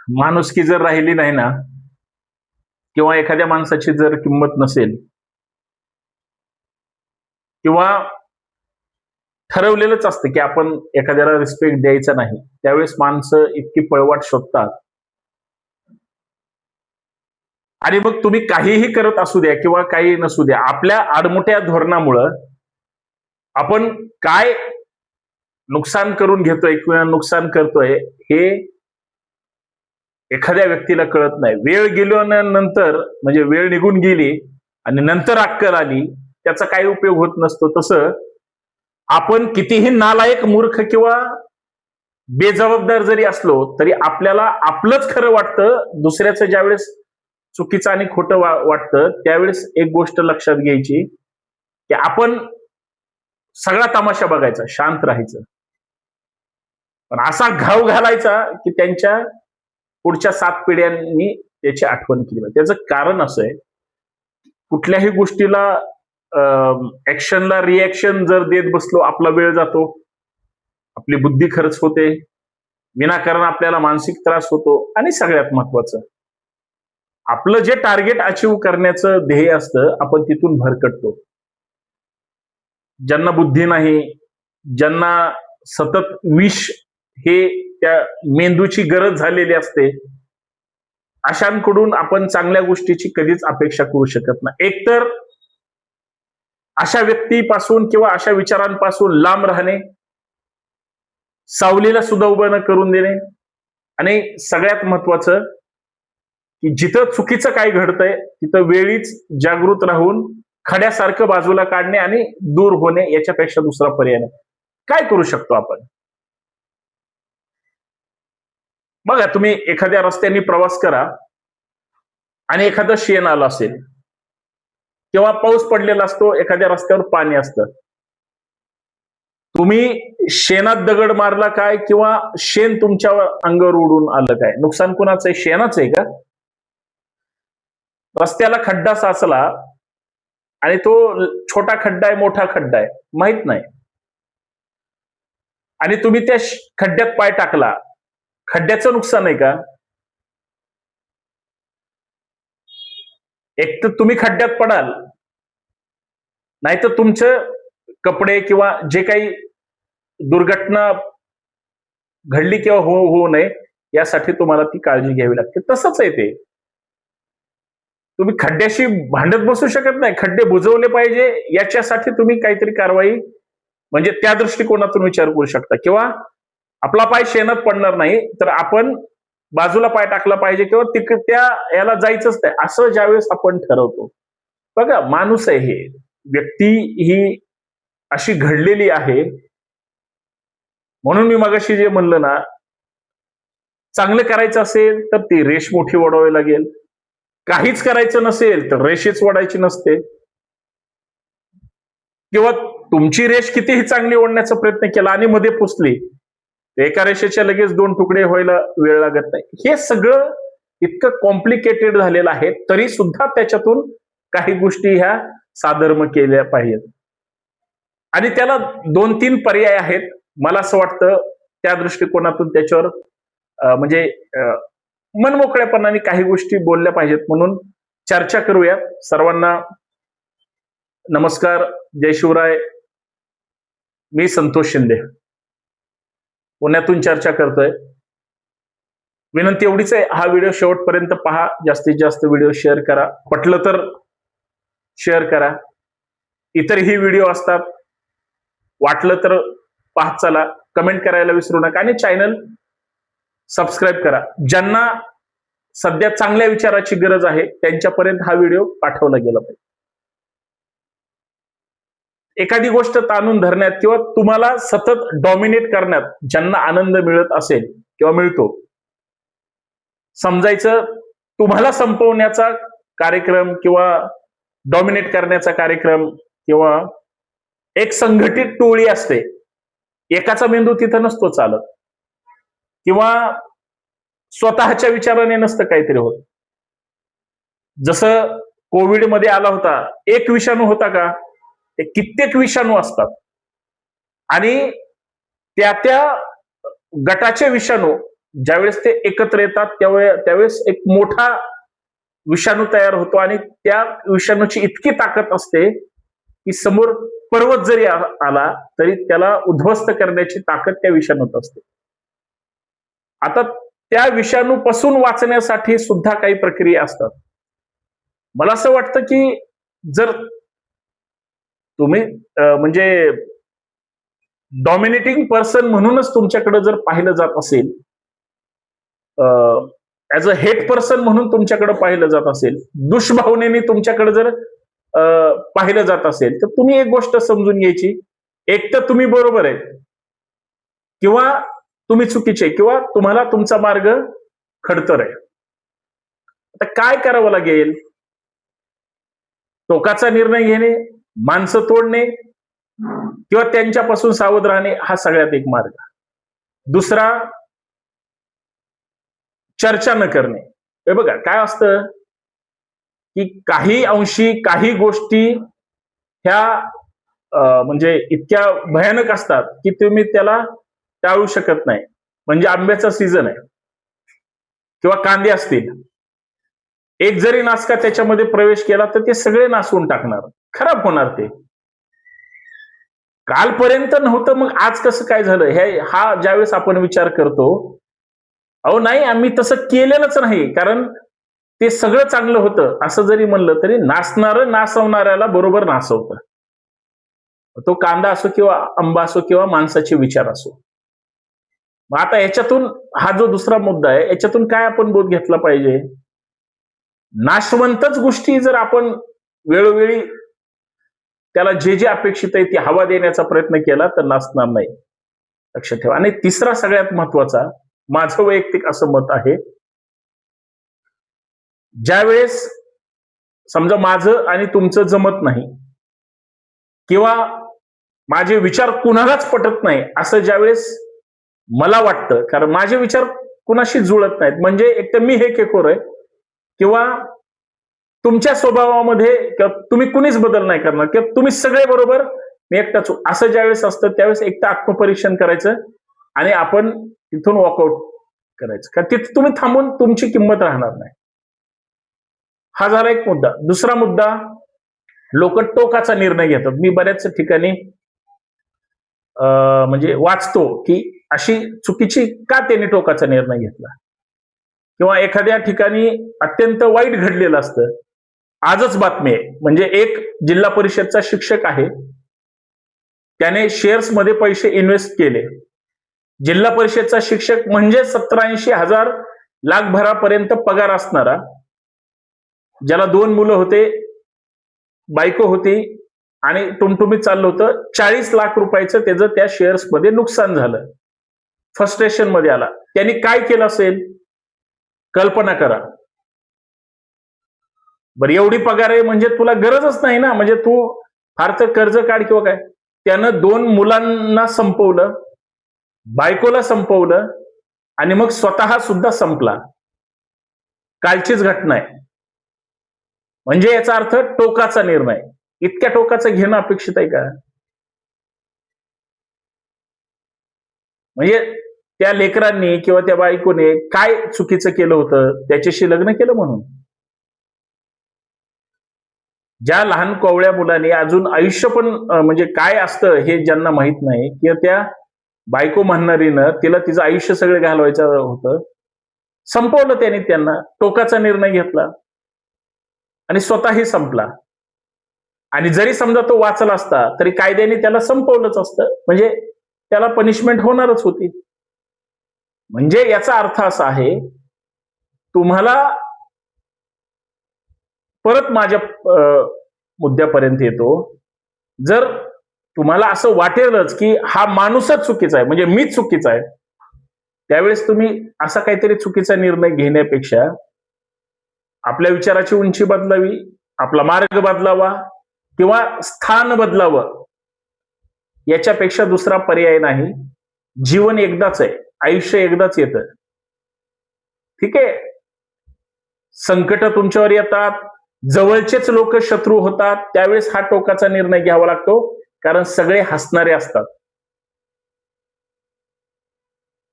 माणुसकी जर राहिली नाही ना, किंवा एखाद्या माणसाची जर किंमत नसेल, किंवा ठरवलेलंच असतं की आपण एखाद्याला रिस्पेक्ट द्यायचा नाही, त्यावेळेस माणसं इतकी पळवाट शोधतात. आणि मग तुम्ही काहीही करत असू द्या किंवा काही नसू द्या, आपल्या आडमुठ्या धोरणामुळं आपण काय नुकसान करून घेतोय किंवा नुकसान करतोय हे एखाद्या व्यक्तीला कळत नाही. वेळ गेल्यानंतर म्हणजे वेळ निघून गेली आणि नंतर अक्कल आली, त्याचा काही उपयोग होत नसतो. तसं आपण कितीही नालायक, मूर्ख किंवा बेजबाबदार जरी असलो तरी आपल्याला आपलंच खरं वाटतं, दुसऱ्याचं ज्यावेळेस चुकीचं आणि खोटं वाटतं त्यावेळेस एक गोष्ट लक्षात घ्यायची की आपण सगळा तमाशा बघायचा, शांत राहायचं, पण असा घाव घालायचा की त्यांच्या पुढच्या 7 पिढ्यांनी त्याची आठवण केली पाहिजे. त्याचं कारण असं आहे, कुठल्याही गोष्टीला ऍक्शनला रिॲक्शन जर देत बसलो, आपला वेळ जातो, आपली बुद्धी खर्च होते, विनाकारण आपल्याला मानसिक त्रास होतो, आणि सगळ्यात महत्वाचं, आपलं जे टार्गेट अचीव्ह करण्याचं ध्येय असतं आपण तिथून भरकटतो. ज्यांना बुद्धी नाही, ज्यांना सतत विष हे त्या मेंदूची गरज झालेली असते, अशांकडून आपण चांगल्या गोष्टीची कधीच अपेक्षा करू शकत नाही. एकतर अशा व्यक्तीपासून किंवा अशा विचारांपासून लांब राहणे, सावलीला सुद्धा उभं न करून देणे, आणि सगळ्यात महत्वाचं की जिथं चुकीचं काय घडतंय तिथं वेळीच जागृत राहून खड्यासारखं बाजूला काढणे आणि दूर होणे, याच्यापेक्षा दुसरा पर्याय नाही. काय करू शकतो आपण? बघा, तुम्ही एखाद्या रस्त्याने प्रवास करा आणि एखादं शेण आलं असेल किंवा पाऊस पडलेला असतो, एखाद्या रस्त्यावर पाणी असतं, तुम्ही शेणात दगड मारला काय किंवा शेण तुमच्या अंगावर उडून आलं काय, नुकसान कुणाचं आहे? शेणाचं आहे का? रस्त्याला खड्डा साचला आणि तो छोटा खड्डा आहे मोठा खड्डा आहे माहित नाही, आणि तुम्ही त्या खड्ड्यात पाय टाकला, खड्ड्याचं नुकसान आहे का? एक तर तुम्ही खड्ड्यात पडाल, नाहीतर तुमचे कपडे किंवा जे काही दुर्घटना घडली किंवा होऊ नये यासाठी तुम्हाला ती काळजी घ्यावी लागते. तसंच आहे ते, तुम्ही खड्ड्याशी भांडत बसू शकत नाही, खड्डे बुजवले पाहिजे याच्यासाठी तुम्ही काहीतरी कारवाई म्हणजे त्या दृष्टिकोनातून विचार करू शकता. किंवा आपला पाय शेणात पडणार नाही तर आपण बाजूला पाय टाकला पाहिजे किंवा त्या याला जायचंच नाही, असं ज्यावेळेस आपण ठरवतो. बघा, माणूस आहे, हे व्यक्ती ही अशी घडलेली आहे. म्हणून मी मगाशी जे म्हणलं ना, चांगलं करायचं असेल तर ती रेष मोठी ओढावी लागेल, काहीच करायचं नसेल तर रेषेच ओढायची नसते. किंवा तुमची रेष कितीही चांगली ओढण्याचा प्रयत्न केला आणि मध्ये पुसली, एका रेषेच्या लगेच 2 तुकडे व्हायला वेळ लागत नाही. हे सगळं इतकं कॉम्प्लिकेटेड झालेलं आहे, तरी सुद्धा त्याच्यातून काही गोष्टी ह्या साधर्म केल्या पाहिजेत, आणि त्याला 2-3 पर्याय आहेत. मला असं वाटतं त्या दृष्टिकोनातून त्याच्यावर म्हणजे मनमोकळेपणाने काही गोष्टी बोलल्या पाहिजेत, म्हणून चर्चा करूया. सर्वांना नमस्कार, जय शिवराय. मी संतोष शिंदे, पुण्यातून चर्चा करतोय. विनंती एवढीच आहे, हा व्हिडिओ शेवटपर्यंत पहा, जास्तीत जास्त व्हिडिओ शेअर करा, पटलं तर शेअर करा. इतरही व्हिडिओ असतात, वाटलं तर पाहत चला. कमेंट करायला विसरू नका आणि चॅनल सबस्क्राईब करा. ज्यांना सध्या चांगल्या विचाराची गरज आहे त्यांच्यापर्यंत हा व्हिडिओ पाठवला गेला पाहिजे. एखादी गोष्ट ताणून धरण्यात किंवा तुम्हाला सतत डॉमिनेट करण्यात ज्यांना आनंद मिळत असेल किंवा मिळतो, समजायचं तुम्हाला संपवण्याचा कार्यक्रम किंवा डॉमिनेट करण्याचा कार्यक्रम किंवा एक संघटित टोळी असते, एकाचा मेंदू तिथं नसतो चालत, किंवा स्वतःच्या विचाराने नसतं काहीतरी होत. जसं कोविड मध्ये आला होता, एक विषाणू होता का? ते कित्येक विषाणू असतात आणि त्या गटाचे विषाणू ज्यावेळेस ते एकत्र येतात त्यावेळेस एक मोठा विषाणू तयार होतो आणि त्या विषाणूची इतकी ताकद असते की समोर पर्वत जरी आला तरी त्याला उद्ध्वस्त करण्याची ताकद त्या विषाणूत असते. आता त्या विषाणूपासून वाचण्यासाठी सुद्धा काही प्रक्रिया असतात. मला असं वाटतं की जर तुम्ही म्हणजे डॉमिनेटिंग पर्सन म्हणूनच तुमच्याकडे जर पाहिलं जात असेल, ऍज अ हेट पर्सन म्हणून तुमच्याकडे पाहिलं जात असेल, दुष्भावनेने तुमच्याकडे जर पाहिलं जात असेल, तर तुम्ही एक गोष्ट समजून घ्यायची, एक तर तुम्ही बरोबर आहे किंवा तुम्ही चुकीचे किंवा तुम्हाला तुमचा मार्ग खडतर आहे. आता काय करावं लागेल? टोकाचा निर्णय घेणे, माणसं तोडणे किंवा त्यांच्यापासून सावध राहणे हा सगळ्यात एक मार्ग. दुसरा, चर्चा न करणे. हे बघा काय असतं की काही अंशी काही गोष्टी ह्या म्हणजे इतक्या भयानक असतात की तुम्ही त्याला टाळू शकत नाही. म्हणजे आंब्याचा सीझन आहे किंवा कांदे असतील, एक जरी नासका त्याच्यामध्ये प्रवेश केला तर ते सगळे नासवून टाकणार, खराब होणार ते. कालपर्यंत नव्हतं, मग आज कसं काय झालं? हा ज्यावेळेस आपण विचार करतो, अहो नाही आम्ही तसं केलेलंच नाही, कारण ते सगळं चांगलं होतं असं जरी म्हणलं तरी नासणारं नासवणाऱ्याला बरोबर नासवतं. तो कांदा असो किंवा आंबा असो किंवा माणसाचे विचार असो. मग आता याच्यातून हा जो दुसरा मुद्दा आहे, याच्यातून काय आपण बोध घेतला पाहिजे? नाशवंतच गोष्टी जर आपण वेळोवेळी त्याला जे जे अपेक्षित आहे ती हवा देण्याचा प्रयत्न केला तर नासणार नाही, लक्षात ठेवा. आणि तिसरा सगळ्यात महत्वाचा, माझं वैयक्तिक असं मत आहे, ज्यावेळेस समजा माझं आणि तुमचं जमत नाही किंवा माझे विचार कुणालाच पटत नाही असं ज्यावेळेस मला वाटतं, कारण माझे विचार कुणाशी जुळत नाहीत, म्हणजे एक तर मी हे केकोर आहे किंवा तुमच्या स्वभावामध्ये तुम्ही कुणीच बदल नाही करणार किंवा तुम्ही सगळे बरोबर, मी एकटाच असं ज्यावेळेस असतं त्यावेळेस एकटं आत्मपरीक्षण करायचं आणि आपण तिथून वॉकआउट करायचं, कारण तिथे तुम्ही थांबून तुमची किंमत राहणार नाही. हा झाला एक मुद्दा. दुसरा मुद्दा, लोक टोकाचा निर्णय घेतात. मी बऱ्याच ठिकाणी म्हणजे वाचतो की अशी चुकीची का त्याने टोकाचा निर्णय घेतला किंवा एखाद्या ठिकाणी अत्यंत वाईट घडलेलं असतं. आजच बातमी आहे, म्हणजे एक जिल्हा परिषदचा शिक्षक आहे, त्याने शेअर्समध्ये पैसे इन्व्हेस्ट केले. जिल्हा परिषदचा शिक्षक म्हणजे 70-80,000 लाखभरापर्यंत पगार असणारा, ज्याला 2 मुलं होते, बायको होती आणि टुमटुमीत चाललं होतं, 40 लाख रुपयाचं त्याचं त्या शेअर्समध्ये नुकसान झालं. फ्रस्ट्रेशन मध्ये आला. त्यांनी काय केलं असेल? कल्पना करा बरं. एवढी पगार आहे म्हणजे तुला गरजच नाही ना, म्हणजे तू फार तर कर्ज काढ किंवा काय. त्यानं 2 मुलांना संपवलं, बायकोला संपवलं आणि मग स्वतः सुद्धा संपला. कालचीच घटना आहे. म्हणजे याचा अर्थ टोकाचा निर्णय. इतक्या टोकाचं घेणं अपेक्षित आहे का? म्हणजे त्या लेकरांनी किंवा त्या बायकोने काय चुकीचं केलं होतं? त्याच्याशी लग्न केलं म्हणून. ज्या लहान कोवळ्या मुलाने अजून आयुष्य पण म्हणजे काय असतं हे ज्यांना माहित नाही, किंवा त्या बायको म्हणणारीनं तिला तिचं आयुष्य सगळं घालवायचं होतं, संपवलं त्याने त्यांना. टोकाचा निर्णय घेतला आणि स्वतःही संपला. आणि जरी समजा तो वाचला असता तरी कायद्याने त्याला संपवलंच असतं, म्हणजे त्याला पनिशमेंट होणारच होती. म्हणजे याचा अर्थ असा आहे, तुम्हाला परत माझ्या मुद्द्यापर्यंत येतो, जर तुम्हाला असं वाटेलच की हा माणूसच चुकीचा आहे, म्हणजे मीच चुकीचा आहे, त्यावेळेस तुम्ही असा काहीतरी चुकीचा निर्णय घेण्यापेक्षा आपल्या विचाराची उंची बदलावी, आपला मार्ग बदलावा किंवा स्थान बदलावं, याच्यापेक्षा दुसरा पर्याय नाही. जीवन एकदाच आहे, आयुष्य एकदाच येतं. ठीक आहे, संकट तुमच्यावर येतात, जवळचेच लोक शत्रू होतात, त्यावेळेस हा टोकाचा निर्णय घ्यावा लागतो, कारण सगळे हसणारे असतात.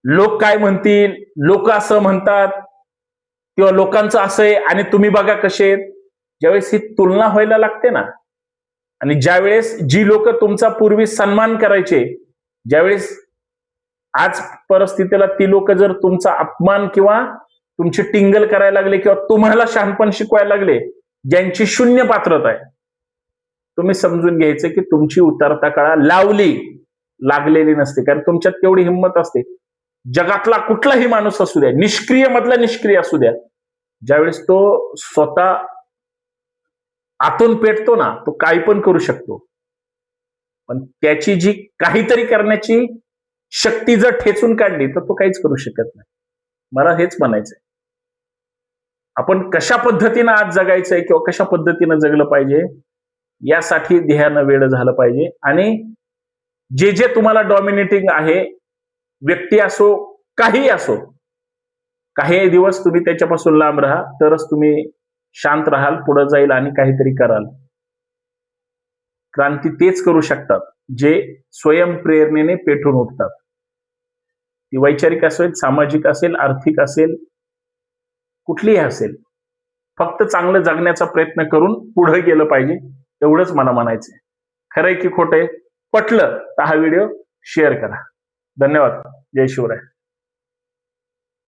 लोक काय म्हणतील, लोक असं म्हणतात किंवा लोकांचं असं आहे आणि तुम्ही बघा कसे आहेत, ज्यावेळेस ही तुलना व्हायला लागते ना, आणि ज्यावेळेस जी लोक तुमचा पूर्वी सन्मान करायचे, ज्यावेळेस आज परिस्थितीला ती लोक जर तुमचा अपमान किंवा तुमची टिंगल करायला लागले किंवा तुम्हाला शहाणपण शिकवायला लागले, ज्यांची शून्य पात्रता आहे, तुम्ही समजून घ्यायचं की तुमची उतरता कळा लागलेली नसते. कारण तुमच्यात तेवढी हिंमत असते. जगातला कुठलाही माणूस असू द्या, निष्क्रिय मधला निष्क्रिय असू द्या, ज्यावेळेस तो स्वतः आतून पेटतो ना, तो काही पण करू शकतो. पण त्याची जी काहीतरी करण्याची शक्ती जर ठेचून काढली तर तो काहीच करू शकत नाही. मला हेच म्हणायचंय. आपण कशा पद्धतीनं आज जगायचंय किंवा कशा पद्धतीनं जगलं पाहिजे, यासाठी ध्येयानं वेळ झालं पाहिजे. आणि जे जे तुम्हाला डॉमिनेटिंग आहे, व्यक्ती असो, काही असो, काही दिवस तुम्ही त्याच्यापासून लांब राहा, तरच तुम्ही शांत राहाल, पुढे जाईल आणि काहीतरी कराल. क्रांती तेच करू शकतात जे स्वयंप्रेरणेने पेटून उठतात. ती वैचारिक असेल, सामाजिक असेल, आर्थिक असेल, कुठलीही असेल. फक्त चांगलं जगण्याचा प्रयत्न करून पुढे गेलं पाहिजे, एवढंच मला म्हणायचंय. खरंय की खोटंय? पटलं तर हा व्हिडिओ शेअर करा. धन्यवाद. जय शिवराय.